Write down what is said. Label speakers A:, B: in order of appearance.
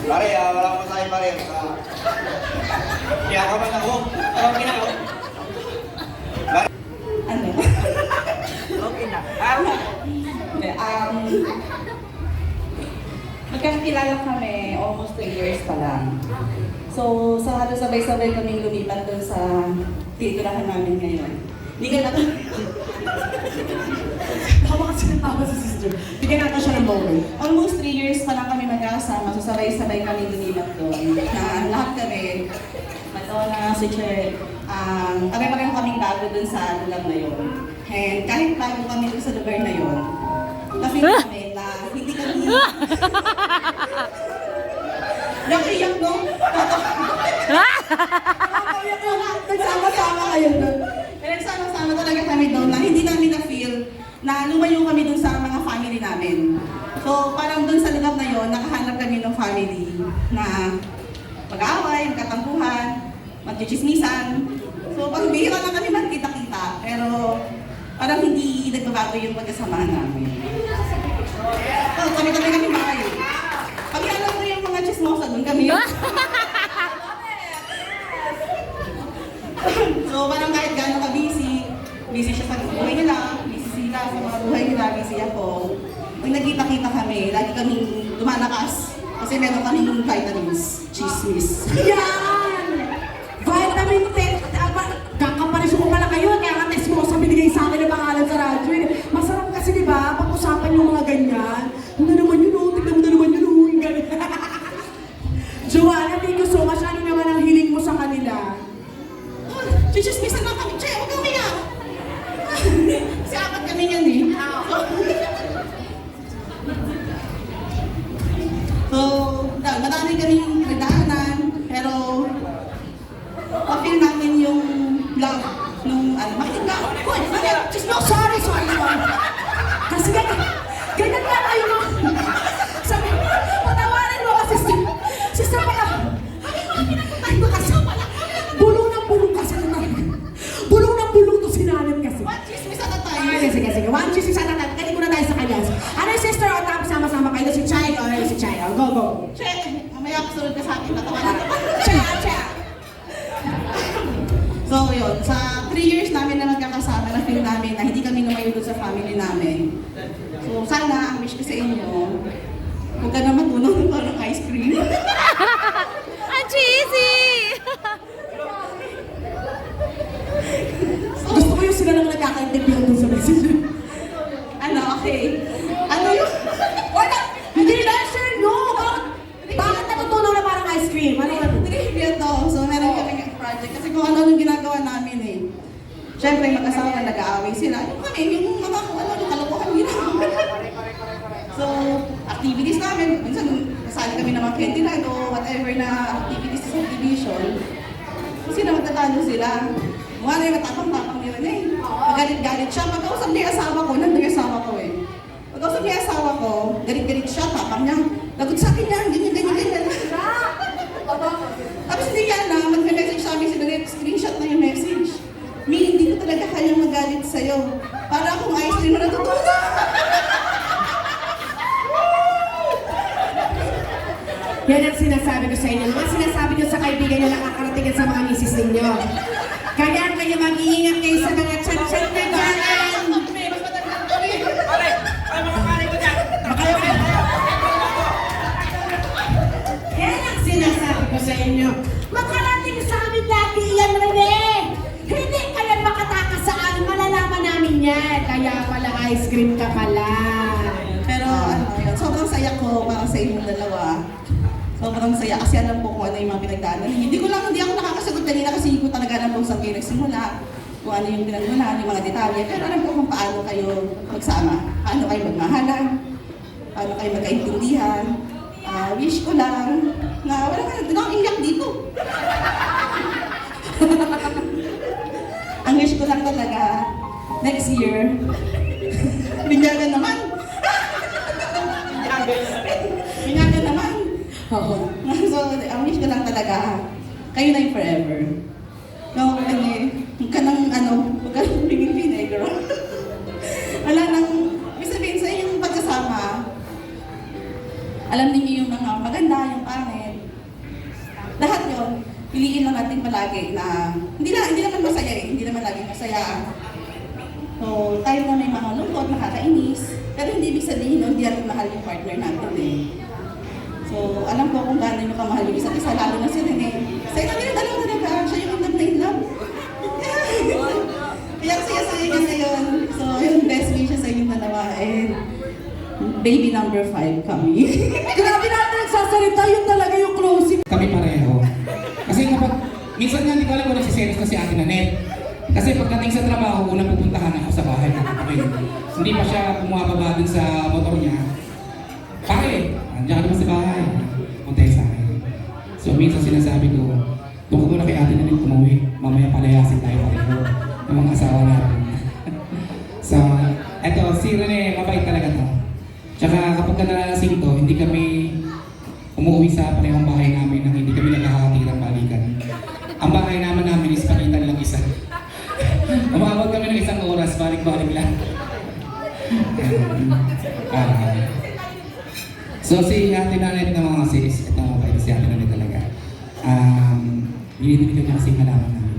A: Pare, wala ko sa'yo pare. Kaya ka man ako. Ano ginako?
B: Ano?
A: Okay na.
B: Hindi, magkakilala kami almost 3 years pa lang. So, sa halos sabay-sabay kaming lumipat doon sa titirahan namin ngayon. Hindi ka na...
C: Tawa kasi ng tawa sa sister. Bigyan natin siya ng moment.
B: Almost 3 years pa lang kami magkakasama, so sabay-sabay kami lumipat doon. Na lahat kami, Madonna, si Che, kami kaming bago doon sa lugar na yun. And kahit bago kami doon sa lugar na yun, na-feel kami na hindi kami... Nakiyak, no? Nagsama-sama kayo doon. Nagsama-sama talaga kami doon na hindi namin na-feel na lumayo kami doon sa mga family namin. So parang doon sa lugar na yon, nakahanap kami ng family na mag-aaway, magkatampuhan, magchichismisan. So pag bihira lang kami magkita-kita, pero parang hindi nagbabago yung pagkasamahan namin. So kami bahay. Pag alam mo yung mga chismosa, doon kami yun. So parang kahit gano'n ka-busy siya sa buhay nila, busy sila sa mga buhay nila, busy ako. Pag nagkita-kita kami, lagi kaming lumalakas. Kasi meron kaming vitamins, chismis.
C: Yan! Vitamin test. Kakapareso ko pala kayo. Kaya nga test mo sa binigay sa akin ng pangalan sa radyo. Masarap kasi diba, pag-usapan yung mga ganyan. Ano naman yun o? Tignan mo na naman yun o. Yung ganyan. Joanna, thank you so much. Ano naman ang hiling mo sa kanila?
B: Chismisan lang kami, Che, huwag kami nga! Kasi apat kami yan eh. So, madami kaming nagdaanan, pero ma-feel namin yung love nung makinig ka. Hoy, chismis!
C: Sorry. Kasi ganyan nga tayo mo. Sabi, patawarin mo kasi sister pala. Ay, kasi bulong ng bulong kasi ito na. Bulong ng bulong to sinalit kasi.
B: One chismis at a time.
C: Ay, sige. One cheese isa na natin. Kali muna tayo sa kanya. Ano yung sister o tapos sama-sama kayo? Si Chai o si Chai? Go.
B: Che, mamaya kasunod ka sa akin, tatawanan ka.
C: Che.
B: So yun, sa 3 years namin na magkakasama, na-feel namin na hindi kami lumayo doon sa family namin. So sana, ang wish ko sa inyo, huwag ka na matunaw ng parang ice cream.
D: Ang cheesy!
C: Gusto ko yung sila lang nagkakaintindihan dun sa message.
B: Okay. Ano yun?
C: Wala! Hindi na, sir, no! Bakit natutunaw na parang ice cream? Ano yun?
B: Trivia to. So meron kami project. Kasi kung ano yung ginagawa namin eh. Siyempre, mag-asawa nag-aaway sila. Yung kami, yung mga kalokohan ginagawa. So, activities namin. Minsan, kasali kami ng mga Candyland o whatever na activities sa subdivision. Kasi na magtatalo sila. Mukha na yung matapang-tapang nila na eh. Magalit-galit siya. Pagkausap niya yung asawa ko, nandun yung asawa ko eh. Pagkausap niya yung asawa ko, galit-galit siya, tapang niya. Lagot sa akin yan, ganyan. Tapos hindi yan na, mag-message sa amin, screenshot na yung message. Mi, hindi ko talaga kayang magalit sa'yo. Para akong ice cream na natutunan.
C: Yan ang sinasabi ko sa inyo. Mga sinasabi ko sa kaibigan nyo nakakarating sa mga misis ninyo. Kaya kayo mag-iingat kayo sa mga chat-chat na dyan. Yan ang sinasabi ko sa inyo. Makarating sa amin lagi yan, Rene. Hindi kaya makatakas sa amin. Malalaman namin yan. Kaya pala ice cream ka pala.
B: Pero yun, sobrang saya ko para sa inyong dalawa. Sobrang saya kasi alam ko kung ano yung mga pinagdaanan. Hindi ako nakakasagot kanina kasi hindi ko talaga alam kung saan kayo nagsimula. Kung ano yung pinagmulan, yung mga detalye. Pero alam ko kung paano kayo magsama. Paano kayo magmahalan. Paano kayo magkaintindihan. Wish ko lang na wala ka na iyak dito. Ang wish ko lang talaga, next year, binyagan naman. Binyagan naman.
C: Oo.
B: So, ang wish ko lang talaga, kayo na yung forever. No, huwag ka nang bringing vinegar. Wala nang, ibig sabihin sa inyong pagkasama, alam niyo yung mga maganda, yung pangit. Lahat yon piliin lang natin palagi na hindi naman masaya eh, hindi naman laging masaya. So, tayo na may mga lungkot, nakakainis, pero hindi ibig sabihin nun, hindi natin mahal yung partner natin eh. So, alam ko kung gaano nyo kamahal yung isa't isa, lalo na si Rene. Sa ina nila dalawa talaga, siya yung in love. Kaya saya-saya niya ngayon. So, yung best wishes sa inyong dalawa and baby number 5 kami.
C: Grabe natin nagsasalita, yun talaga yung closing.
E: Kami pareho. Kasi kapag, minsan nga hindi ko alam kung nagsiselos na si Ate Nanette. Kasi pagdating sa trabaho, unang pupuntahan ako sa bahay ko. Okay. Hindi pa siya bumababa dun sa motor niya. Pare, andiyan ka naman sa bahay. Punta sa akin. So minsan sinasabi ko, doon ko muna kay Ate Nanette umuwi. Mamaya palayasin tayo pareho ng mga asawa natin. So, eto, si Rene, mabait talaga to. Tsaka kapag nalasing to, hindi kami umuwi sa parehong bahay namin nang hindi kami nagkakatirang balikan. Ang bahay namin is palitan lang isa. Umabot kami ng isang oras, balik-balik lang. So si Ate Nanette na mga sis, ito mabait si Ate Nanette talaga. Binibigyan niya kasi malaman namin.